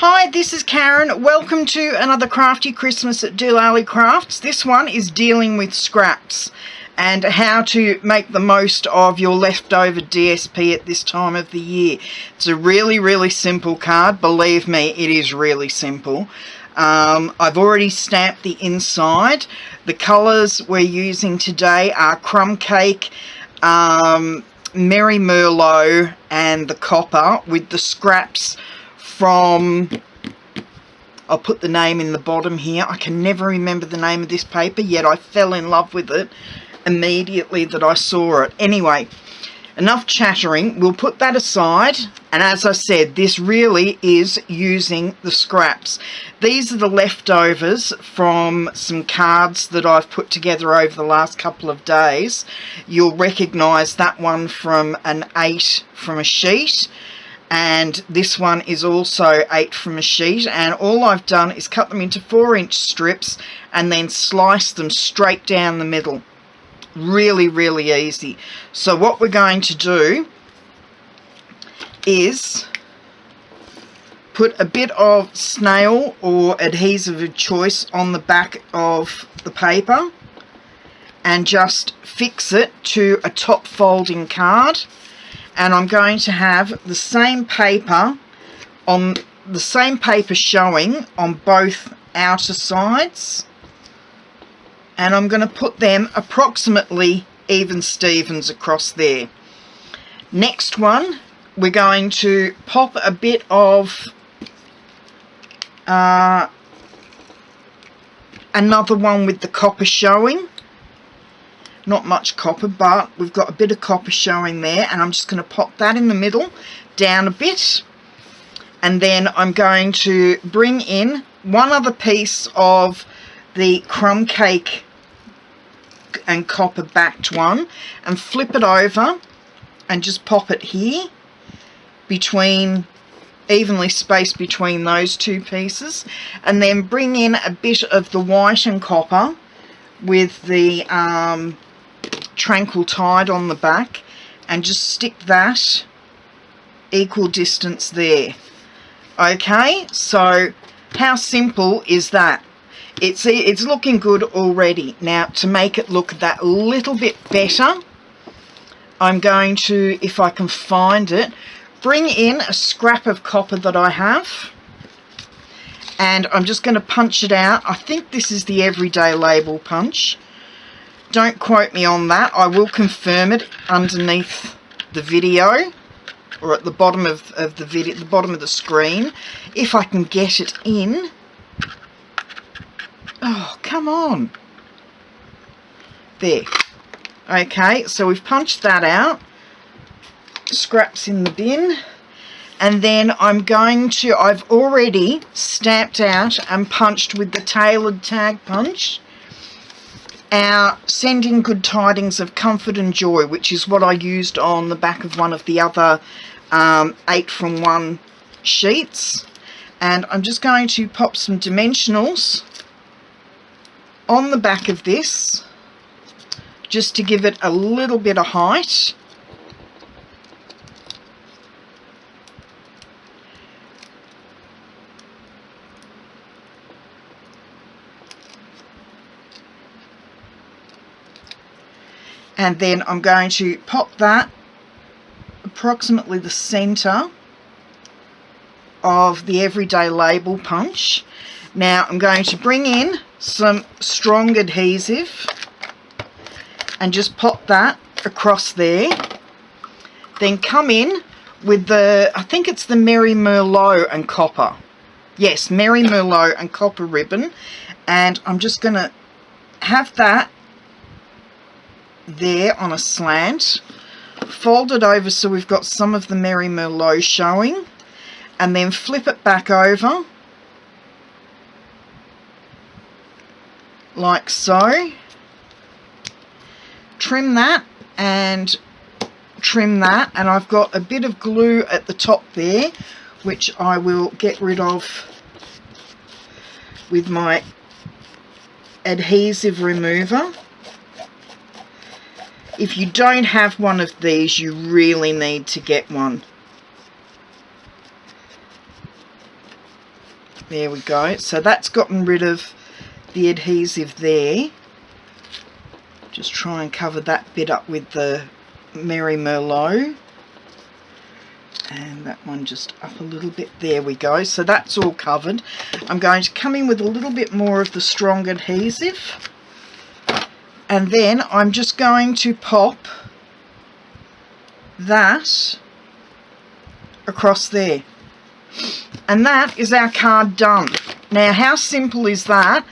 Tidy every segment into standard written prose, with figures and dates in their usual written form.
Hi, this is Karen. Welcome to another crafty Christmas at DSP. This one is dealing with scraps and how to make the most of your leftover DSP at this time of the year. It's a really simple card. Believe me, it is really simple. I've already stamped the inside. The colours we're using today are Crumb Cake, Merry Merlot and the Copper, with the scraps from, I'll put the name in the bottom here. I can never remember the name of this paper, yet I fell in love with it immediately that I saw it. Anyway, enough chattering. We'll put that aside, and as I said, this really is using the scraps. These are the leftovers from some cards that I've put together over the last couple of days. You'll recognise that one from an 8 from a sheet, and this one is also 8 from a sheet, and all I've done is cut them into 4-inch strips and then slice them straight down the middle. Really easy. So what we're going to do is put a bit of snail or adhesive of choice on the back of the paper and just fix it to a top folding card. And I'm going to have the same paper showing on both outer sides, and I'm going to put them approximately even Stevens across there. Next one, we're going to pop a bit of another one with the copper showing. Not much copper, but we've got a bit of copper showing there, and I'm just going to pop that in the middle, down a bit, and then I'm going to bring in one other piece of the Crumb Cake and copper backed one and flip it over and just pop it here, between, evenly spaced between those two pieces, and then bring in a bit of the white and copper with the Tranquil Tide on the back and just stick that equal distance there. Okay, so how simple is that? It's looking good already. Now, to make it look that little bit better, I'm going to, if I can find it, bring in a scrap of copper that I have, and I'm just going to punch it out. I think this is the Everyday Label punch. Don't quote me on that. I will confirm it underneath the video, or at the bottom of the video, the bottom of the screen, if I can get it in. Oh, come on. There. Okay, so we've punched that out. Scraps in the bin. And then I'm going to, I've already stamped out and punched with the tailored tag punch our Sending Good Tidings of Comfort and Joy, which is what I used on the back of one of the other 8 from 1 sheets. And I'm just going to pop some dimensionals on the back of this, just to give it a little bit of height. And then I'm going to pop that approximately the centre of the Everyday Label punch. Now I'm going to bring in some strong adhesive and just pop that across there. Then come in with the, I think it's the Merry Merlot and Copper. Yes, Merry Merlot and Copper ribbon. And I'm just going to have that there on a slant, fold it over so we've got some of the Merry Merlot showing, and then flip it back over like so. Trim that and trim that, and I've got a bit of glue at the top there which I will get rid of with my adhesive remover. If you don't have one of these, you really need to get one. There we go. So that's gotten rid of the adhesive there. Just try and cover that bit up with the Merry Merlot. And that one just up a little bit. There we go. So that's all covered. I'm going to come in with a little bit more of the strong adhesive. And then I'm just going to pop that across there. And that is our card done. Now, how simple is that?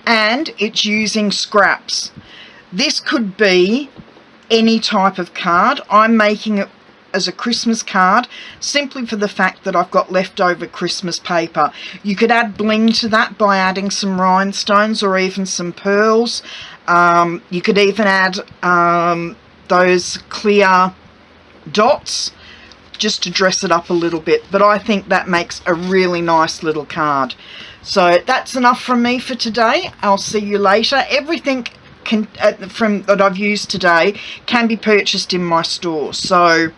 And it's using scraps. This could be any type of card. I'm making it as a Christmas card simply for the fact that I've got leftover Christmas paper. You could add bling to that by adding some rhinestones or even some pearls. You could even add those clear dots just to dress it up a little bit, but I think that makes a really nice little card. So that's enough from me for today. I'll see you later. Everything that I've used today can be purchased in my store, so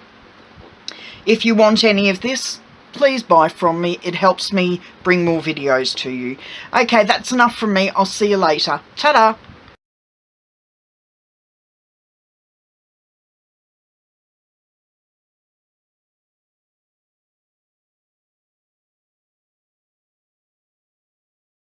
if you want any of this, please buy from me. It helps me bring more videos to you. Okay, that's enough from me. I'll see you later. Ta-da!